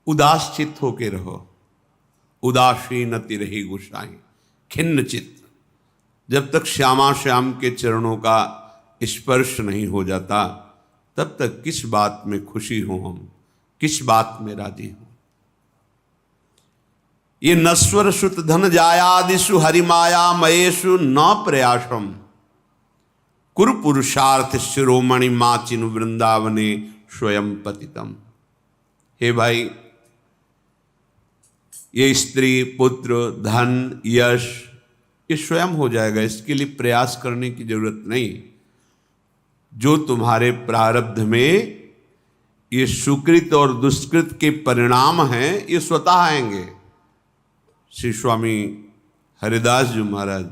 उदास चित्त होके रहो। उदासीन तिरहि गुसाई खिन्न चित्त। जब तक श्यामा श्याम के चरणों का स्पर्श नहीं हो जाता तब तक किस बात में खुशी हो, हम किस बात में राजी हो। ये नश्वर सुत धन जायादिषु हरिमाया मयेषु न प्रयासम कुरु पुरुषार्थ शिरोमणि माचिनु वृंदावने स्वयं पतितम। हे भाई, ये स्त्री पुत्र धन यश ये स्वयं हो जाएगा, इसके लिए प्रयास करने की जरूरत नहीं। जो तुम्हारे प्रारब्ध में ये सुकृत और दुष्कृत के परिणाम हैं ये स्वतः आएंगे। श्री स्वामी हरिदास जी महाराज,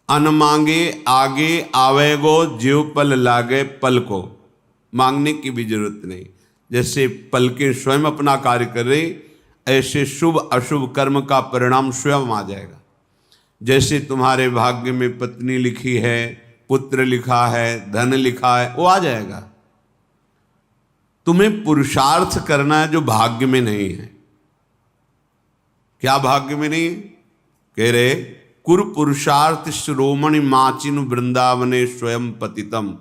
अन मांगे आगे आवेगो ज्यों पल लागे पल को, मांगने की भी जरूरत नहीं। जैसे पलकें स्वयं अपना कार्य कर रही, ऐसे शुभ अशुभ कर्म का परिणाम स्वयं आ जाएगा। जैसे तुम्हारे भाग्य में पत्नी लिखी है, पुत्र लिखा है, धन लिखा है, वो आ जाएगा। तुम्हें पुरुषार्थ करना है जो भाग्य में नहीं है। क्या भाग्य में नहीं? कह रहे कुरु पुरुषार्थ शिरोमणि माचिनु वृंदावने स्वयं पतितम।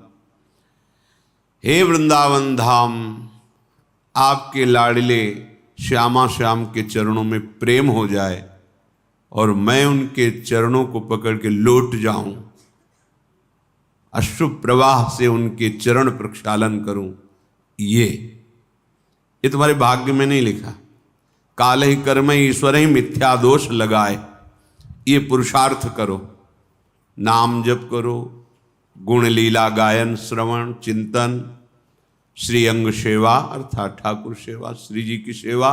हे वृंदावन धाम, आपके लाडले श्यामा श्याम के चरणों में प्रेम हो जाए और मैं उनके चरणों को पकड़ के लौट जाऊं, अश्रु प्रवाह से उनके चरण प्रक्षालन करूं, ये तुम्हारे भाग्य में नहीं लिखा। काल ही कर्म ईश्वर ही मिथ्या दोष लगाए, ये पुरुषार्थ करो, नाम जप करो, गुण लीला गायन श्रवण चिंतन, श्री अंग सेवा अर्थात ठाकुर सेवा, श्री जी की सेवा,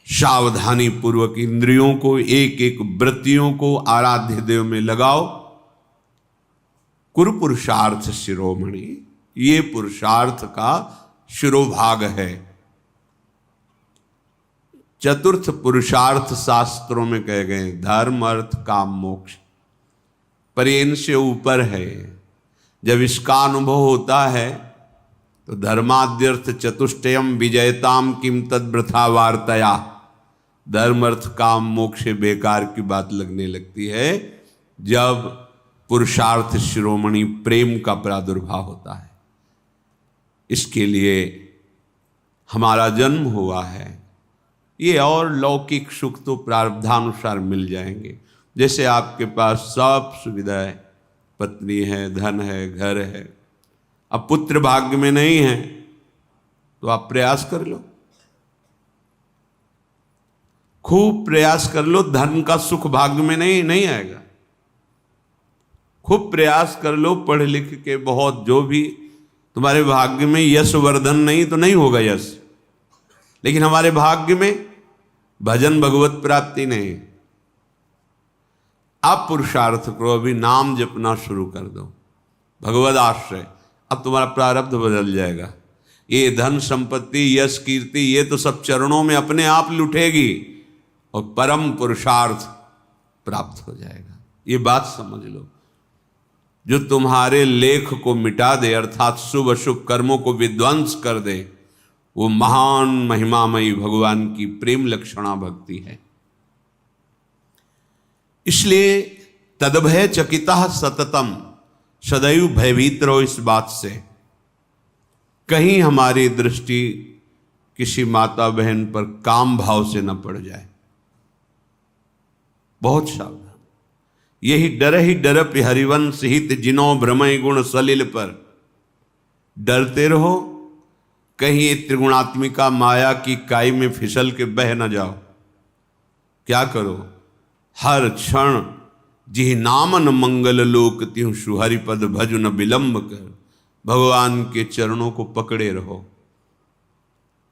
सावधानी पूर्वक इंद्रियों को एक एक वृत्तियों को आराध्य देव में लगाओ। कुरु पुरुषार्थ शिरोमणि, ये पुरुषार्थ का शिरोभाग है। चतुर्थ पुरुषार्थ शास्त्रों में कहे गए धर्म अर्थ काम मोक्ष, पर ये इनसे ऊपर है। जब इसका अनुभव होता है तो धर्माद्यर्थ चतुष्टयम विजयताम किम तद वृथा वार्तया, धर्म अर्थ काम मोक्ष बेकार की बात लगने लगती है जब पुरुषार्थ शिरोमणि प्रेम का प्रादुर्भाव होता है। इसके लिए हमारा जन्म हुआ है। ये और लौकिक सुख तो प्रारब्धानुसार मिल जाएंगे। जैसे आपके पास सब सुविधा है, पत्नी है, धन है, घर है, अब पुत्र भाग्य में नहीं है तो आप प्रयास कर लो, खूब प्रयास कर लो। धन का सुख भाग्य में नहीं आएगा। खूब प्रयास कर लो, पढ़ लिख के बहुत, जो भी तुम्हारे भाग्य में यश वर्धन नहीं तो नहीं होगा यश, लेकिन हमारे भाग्य में भजन भगवत प्राप्ति नहीं। आप पुरुषार्थ करो, अभी नाम जपना शुरू कर दो, भगवद आश्रय, अब तुम्हारा प्रारब्ध बदल जाएगा। ये धन संपत्ति यश कीर्ति ये तो सब चरणों में अपने आप लुटेगी और परम पुरुषार्थ प्राप्त हो जाएगा। ये बात समझ लो। जो तुम्हारे लेख को मिटा दे अर्थात शुभ अशुभ कर्मों को विध्वंस कर दे, वो महान महिमामयी भगवान की प्रेम लक्षणा भक्ति है। इसलिए तदभय चकिता सततम, सदैव भयभीत रहो इस बात से, कहीं हमारी दृष्टि किसी माता बहन पर काम भाव से न पड़ जाए। बहुत सावधान। यही डर हरिवंश हित जिनो भ्रमय गुण सलिल पर, डरते रहो कहीं ये त्रिगुणात्मिका माया की काई में फिसल के बह न जाओ। क्या करो? हर क्षण जिह नामन मंगल लोक त्यों सुहरिपद भज न विलंब कर, भगवान के चरणों को पकड़े रहो,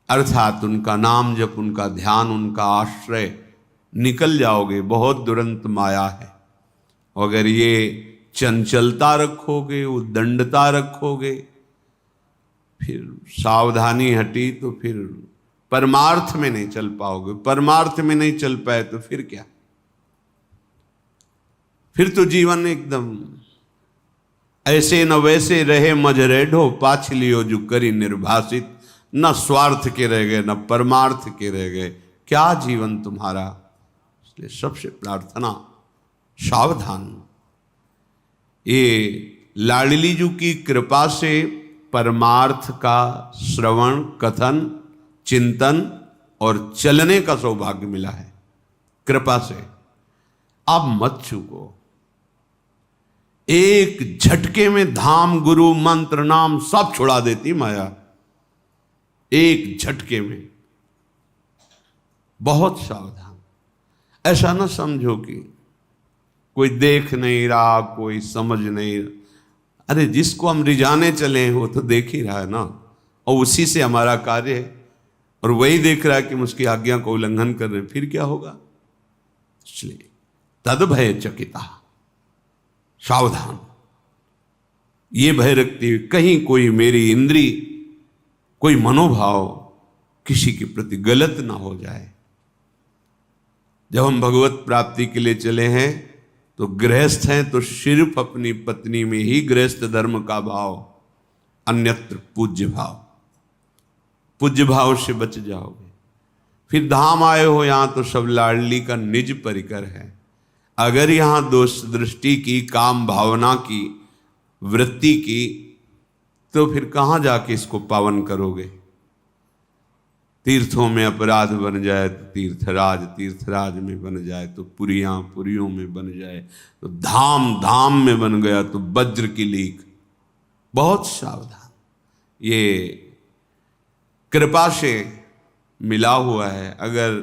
अर्थात उनका नाम जप, उनका ध्यान, उनका आश्रय, निकल जाओगे। बहुत दुरंत माया है। अगर ये चंचलता रखोगे, उद्दंडता रखोगे, फिर सावधानी हटी तो फिर परमार्थ में नहीं चल पाओगे। परमार्थ में नहीं चल पाए तो फिर क्या? फिर तो जीवन एकदम ऐसे न वैसे रहे मजरेढ़ो, पाछ लियो जो करी निर्भाषित, न स्वार्थ के रह गए, न परमार्थ के रह गए। क्या जीवन तुम्हारा। इसलिए सबसे प्रार्थना, सावधान। ये लाडली जी की कृपा से परमार्थ का श्रवण, कथन, चिंतन और चलने का सौभाग्य मिला है, कृपा से। आप मत चूको। एक झटके में धाम, गुरु, मंत्र, नाम सब छुड़ा देती माया, एक झटके में। बहुत सावधान। ऐसा ना समझो कि कोई देख नहीं रहा, कोई समझ नहीं रहा। अरे जिसको हम रिझाने चले हैं वो तो देख ही रहा है ना, और उसी से हमारा कार्य है, और वही देख रहा है कि हम उसकी आज्ञा को उल्लंघन कर रहे हैं, फिर क्या होगा। इसलिए तद भय चकिता, सावधान। ये भय रखती हुई कहीं कोई मेरी इंद्री, कोई मनोभाव किसी के प्रति गलत ना हो जाए। जब हम भगवत प्राप्ति के लिए चले हैं तो गृहस्थ हैं तो सिर्फ अपनी पत्नी में ही गृहस्थ धर्म का भाव, अन्यत्र पूज्य भाव। पूज्य भाव से बच जाओगे। फिर धाम आए हो यहां तो सब लाडली का निज परिकर है। अगर यहां दोष दृष्टि की, काम भावना की, वृत्ति की, तो फिर कहां जाके इसको पावन करोगे। तीर्थों में अपराध बन जाए तो तीर्थराज, तीर्थराज में बन जाए तो पुरियां, पुरियों में बन जाए तो धाम, धाम में बन गया तो वज्र की लीक। बहुत सावधान। ये कृपा से मिला हुआ है। अगर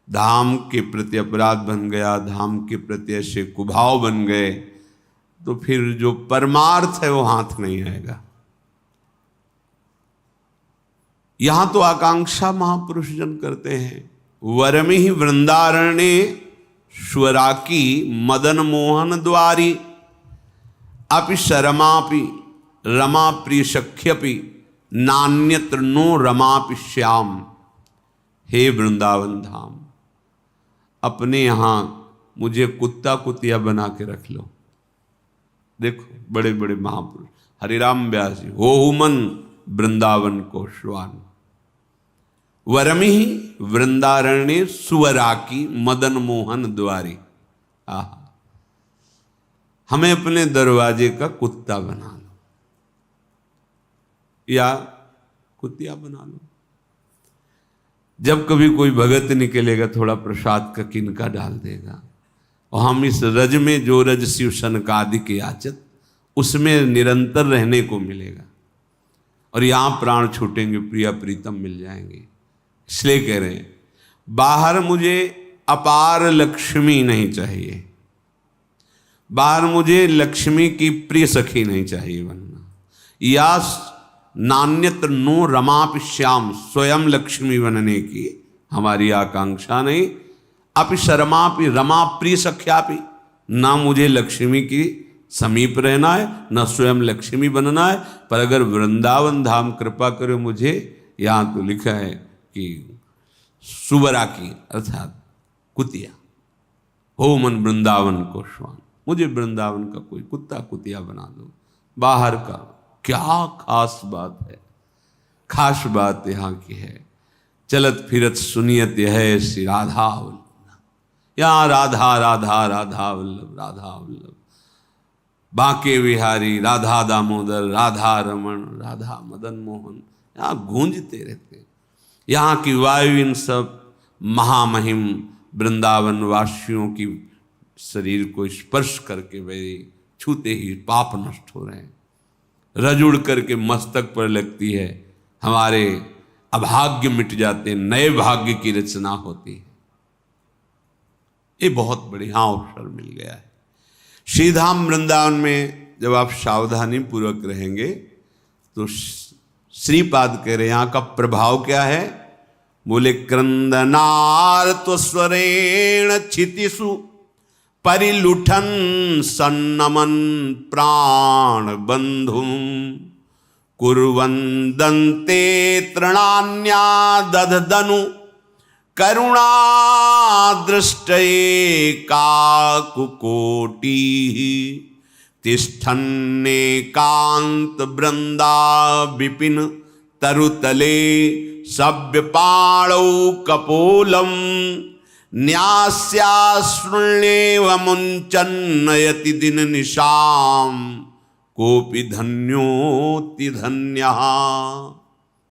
धाम के प्रति अपराध बन गया, धाम के प्रति ऐसे कुभाव बन गए, तो फिर जो परमार्थ है वो हाथ नहीं आएगा। यहां तो आकांक्षा महापुरुष जन करते हैं, वरमि ही वृंदारण्ये स्वराकी मदन मोहन द्वारी, अपि शरमापि रमा प्रिय सख्यपि नान्यत्र नो रमापि श्याम। हे वृंदावन धाम, अपने यहां मुझे कुत्ता कुतिया बना के रख लो। देखो बड़े बड़े महापुरुष, हरिराम व्यास जी, हो मन वृंदावन को श्वान, वरमि वृंदारण्य सुवराकी मदन मोहन द्वारी। आहा, हमें अपने दरवाजे का कुत्ता बना लो या कुतिया बना लो। जब कभी कोई भगत निकलेगा थोड़ा प्रसाद का किनका डाल देगा, और हम इस रज में जो रज शिव सनकादि के याचत, उसमें निरंतर रहने को मिलेगा। और यहां प्राण छूटेंगे, प्रिया प्रीतम मिल जाएंगे। इसलिए कह रहे हैं, बाहर मुझे अपार लक्ष्मी नहीं चाहिए, बाहर मुझे लक्ष्मी की प्रिय सखी नहीं चाहिए बनना, या नान्यत्र नो रमापि श्याम, स्वयं लक्ष्मी बनने की हमारी आकांक्षा नहीं। अपि शर्मापि रमा प्रिय सख्यापि, ना मुझे लक्ष्मी की समीप रहना है, न स्वयं लक्ष्मी बनना है। पर अगर वृंदावन धाम कृपा करे मुझे, यहां तो लिखा है कि सुवरा की अर्थात कुतिया, हो मन वृंदावन को श्वान, मुझे वृंदावन का कोई कुत्ता कुतिया बना दो। बाहर का क्या खास बात है, खास बात यहाँ की है, चलत फिरत सुनियत है श्री राधा वल्लभ। यहाँ राधा राधा राधा वल्लभ, राधा वल्लभ, बांके बिहारी, राधा दामोदर, राधा रमण, राधा मदन मोहन, यहाँ गूंजते रहते हैं। यहाँ की वायु इन सब महामहिम वृंदावन वासियों की शरीर को स्पर्श करके मेरे छूते ही पाप नष्ट हो रहे हैं। रज उड़ करके मस्तक पर लगती है, हमारे अभाग्य मिट जाते, नए भाग्य की रचना होती है। ये बहुत बढ़िया अवसर मिल गया है। श्रीधाम वृंदावन में जब आप सावधानी पूर्वक रहेंगे तो श्रीपाद कह रहे यहाँ का प्रभाव क्या है। बोले क्रंदनार्त स्वरेण क्षितिषु परिलुठन सन्नमन प्राण बंधु कुर्वन्दन्ते तृणान्या दधदनु करुणा दृष्टये काकुकोटी तिष्ठन्ने कांत वृंदा विपिन तरुतले सव्यपाणौ कपोलम न्यास्याश्रुण्येव मुञ्चन्नयति दिन निशाम कोपि धन्योति धन्यः।